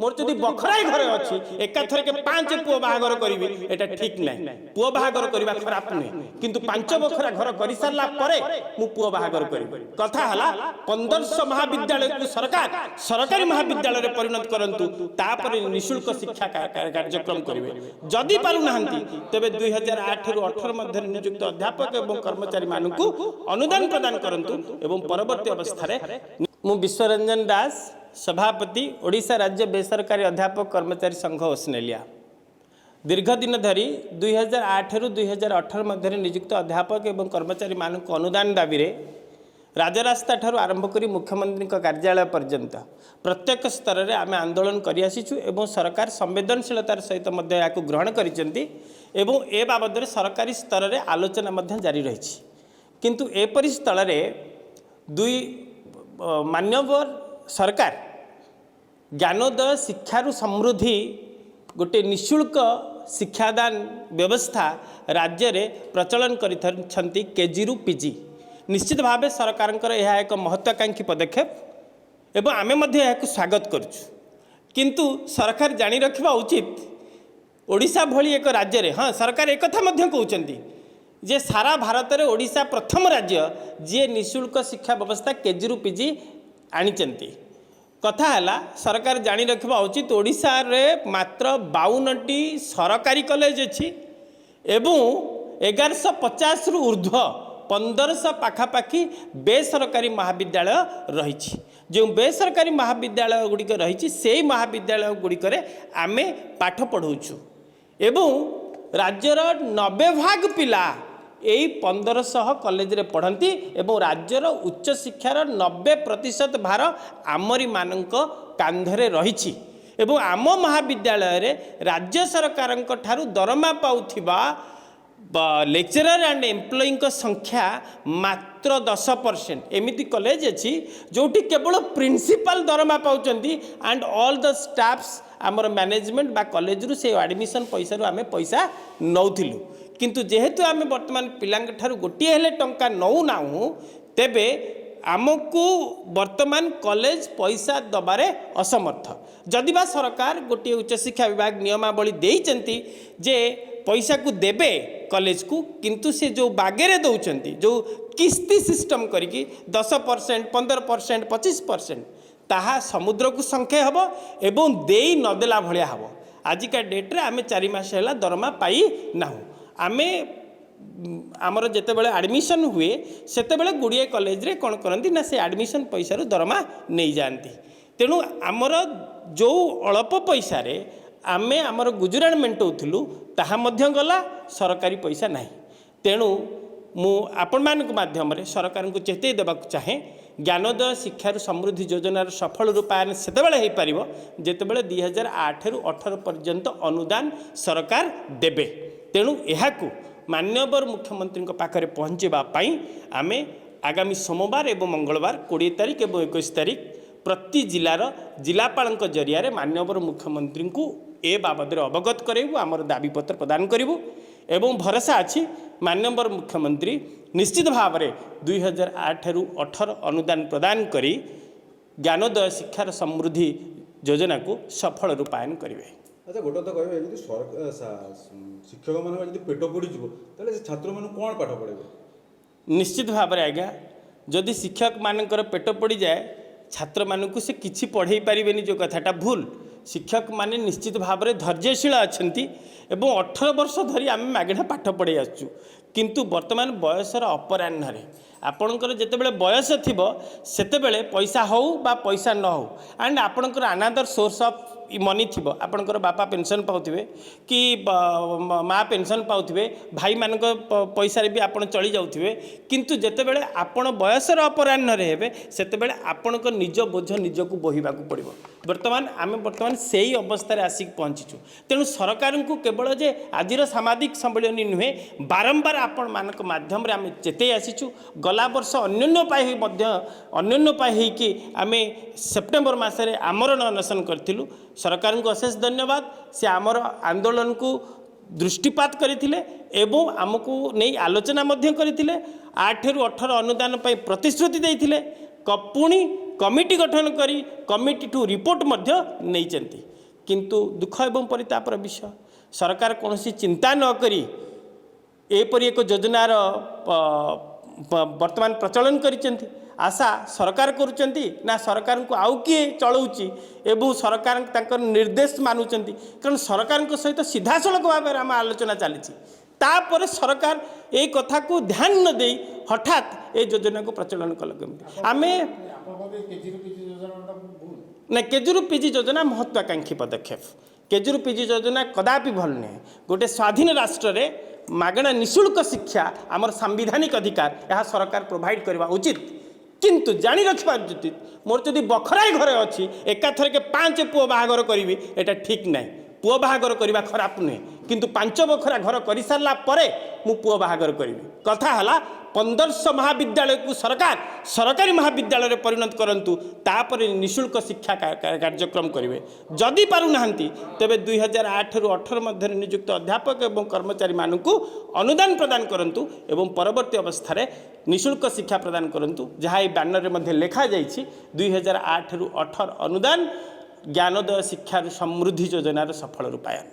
मोर जदि बखराई घर अच्छी एकाथर के 5 पुओ बाहागर करी एटा ठीक ना पुओ बाहागर करवा खराब नुहे किंतु 5 बखरा घर कर सारा परे मु पुओ बाहागर करी कथा हला 1500 महाविद्यालय को सरकार सरकारी महाविद्यालय परिणत करंतु तापर निःशुल्क शिक्षा कार्यक्रम करेंगे जदि पारु नाहंती तबे 2008 रु 18 मध्य नियुक्त अध्यापक एवं कर्मचारी मानकु अनुदान प्रदान करंतु एवं परवर्ती अवस्था रे मु विश्वरंजन दास सभापति ओडिशा राज्य बेसरकारी अध्यापक कर्मचारी संघ ओस्ट्रेलिया दीर्घ दिन धरी 2008 रु 2018 मध्य नियुक्त अध्यापक एवं कर्मचारी मानक अनुदान दाबी रे राजरास्ता ठारू आरंभ करी मुख्यमंत्री कार्यालय पर्यंत प्रत्येक स्तर में आम आंदोलन कर एवं सरकार संवेदनशीलतार सहित ग्रहण करिसेंती एवं ए बाबद सरकारी स्तर में आलोचना जारी रही किंतु एपरि स्थल रे दुई मान्यवर सरकार ज्ञानोदय शिक्षारु समृद्धि गोटे निःशुल्क शिक्षादान व्यवस्था राज्य रे प्रचलन करिथंती केजी रु पीजी निश्चित भाव सरकार यह एक महत्वाकांक्षी पदक्षेप एवं आमे मध्य यह स्वागत करुचु किंतु सरकार जानी रखिबा उचित ओडिशा भली एक राज्य रे हाँ सरकार एक कथा मध्य कहउचंती जे सारा भारत रे ओडिशा प्रथम राज्य जे निःशुल्क शिक्षा व्यवस्था केजी रु पीजी आनिचंती कथा है सरकार जानी रखिबा उचित ओडिशा रे मात्र 52टी सरकारी कॉलेज अच्छी एवं 1150 रु ऊर्ध्व 1500 पाखापाखि बेसरकारी महाविद्यालय रही जो बेसरकारी महाविद्यालय गुड़िक रही से महाविद्यालय गुड़िक आमे पाठ पढ़ाऊँ एवं राज्यर 90% पिला यही 1500 कॉलेज रे पढ़ती एवं राज्यर उच्च शिक्षार 90% भार आमरी मानक कांधरे रही एवं आम महाविद्यालय रे राज्य सरकार ठारू दरमा पाउथिबा लेक्चरर एंड एम्प्लॉई संख्या मात्र 10% एमिति कॉलेज अच्छी जोटी केवल प्रिंसिपल दरमा पाउचंती एंड ऑल द स्टाफ्स आमर मैनेजमेंट बा कॉलेज रु से एडमिशन पैसा रु आमे पैसा नौथिलु किंतु जेहेतु आम बर्तमान पिलांक ठारू गोटे हेले टंका नौ नाहु तेबे आमको वर्तमान कॉलेज पैसा दबारे असमर्थ जदिबा सरकार गोटे उच्च शिक्षा विभाग नियमावली देइचंती जे पैसा को देबे कॉलेज को किंतु से जो बागेरे दौरान जो किस्ती सिस्टम करिकी 10% 15% 25% ताहा समुद्र को संख्या हम एवं देई नदेला भलिया हम आजिका डेट्रे आम 4 मास है दरमा पाई नाहु आमे आमर जितेबाला एडमिशन हुए सेतेबाला गुड़िए कॉलेज रे कौन करती ना से एडमिशन पैसा दरमा नहीं जाती तेणु आमर जो अल्प पैसा रे आमे आमर गुजराण मेंटौलु ताहा मध्य गला सरकारी पैसा नहीं तेणु मु आपण मानक माध्यम रे सरकार को चेतई देबाक चाहे ज्ञानोदय शिक्षार समृद्धि योजनार सफल रूपायन सेतेबाला हो पार जितेबाला 2008 रु 18 पर्यंत अनुदान सरकार देबे तेणु यहाकू मान्यवर मुख्यमंत्री पाखरे पहुँचापी आमे आगामी सोमवार एवं मंगलवार 20 तारिख और 21 तारिख प्रति जिलार जिलापाल जरिया मान्यवर मुख्यमंत्री को ए बाबद अवगत करेबू आमर दाबीपत्र प्रदान करूँ एवं भरोसा अच्छी मान्यवर मुख्यमंत्री निश्चित भाव में 2008 रु 18 अनुदान प्रदान करी ज्ञानोदय शिक्षार समृद्धि योजना को सफल रूपायन करेंगे। अच्छा गोटे तो कहबे शिक्षक मान पेट पड़ी छात्र मान कौन पाठ पढ़े निश्चित भाव में आज्ञा जदि शिक्षक मानकर पेट पड़ी जाए छात्र मानक से किसी पढ़े पारे जो कथाटा भूल शिक्षक माने निश्चित भाव में धैर्यशील अच्छा एवं 18 वर्ष धरी आम मागेणा पाठ पढ़े आसचु किंतु वर्तमान बयसर अपराह्न आपणकर जितेबाला बयस थी सेतेबेले पैसा हो बा पैसा न हो एंड आपणकर अनादर सोर्स ऑफ मनी थी आपणकर बापा पेंशन पाउथिबे कि माँ पेंशन पाउथिबे भाई मानक पैसा भी आप चली जाउथिबे किंतु जेतेबेले आपण बयसर अपराह्न हेबे सेतेबेले आपणकर निज बोझ निजको बोहिबाकू पड़िबो वर्तमान से ही अवस्था आसिक पहुँचीचु तेणु सरकार को केवल जे आजिर सामाजिक सम्मेलन नुहे बारंबार आपण मानक माध्यम आम चेतई आसीचु गला वर्ष अन्योन्य कि आम सेप्टेम्बर मसरे आमरण अनशन करूँ सरकार को अशेष धन्यवाद से आमर आंदोलन को दृष्टिपात करथिले एवं आमको नहीं आलोचना करथिले 8 रु 18 अनुदान पर प्रतिश्रुति देथिले पुणी कमिटी गठन करी कमिटी ठू रिपोर्ट नहीं किंतु दुख एवं परितापर विषय सरकार कौन चिंता न करी एपरी एक योजनार वर्तमान प्रचलन करिसेंती आशा सरकार करुँच ना सरकार को आउ किए चलाऊँगी एवं सरकार तांकर निर्देश मानुंट कारण सरकार सहित सीधा सड़क भाव में आम आलोचना चली तापर सरकार ये कथा को ध्यान न दे हठात ये योजना को प्रचलन कल केमती आम ना केजुरु पीजी योजना महत्वाकांक्षी पदक्षेप केजुरु पीजी योजना कदापि भल नुहे गोटे स्वाधीन राष्ट्र रे मागणा निःशुल्क शिक्षा आमर सांविधानिक अधिकार यह सरकार प्रोवाइड करवा उचित किंतु जानी रखा उचित मोर जदि बखराई घरे अच्छी एकाथर के 5 पुओ बाहागर करी एटा ठीक ना पुओ बाहागर करवा खराब नुहे किंतु 5 बखरा घर कर सारा परे मु पुओ बाहागर करी कथा है 1500 महाविद्यालय को सरकार सरकारी महाविद्यालय रे परिणत करंतु तापर निःशुल्क शिक्षा कार्यक्रम करेंगे जदि पारुना तेबे 2008 रु 18 मध्य नियुक्त अध्यापक एवं कर्मचारी मानू अनुदान प्रदान करंतु एवं परवर्ती अवस्था निःशुल्क शिक्षा प्रदान करंतु जहाँ ये बैनर में लिखा जाइछि 2008 रु 18 अनुदान ज्ञानोदय शिक्षा समृद्धि योजनार सफल रूपायन।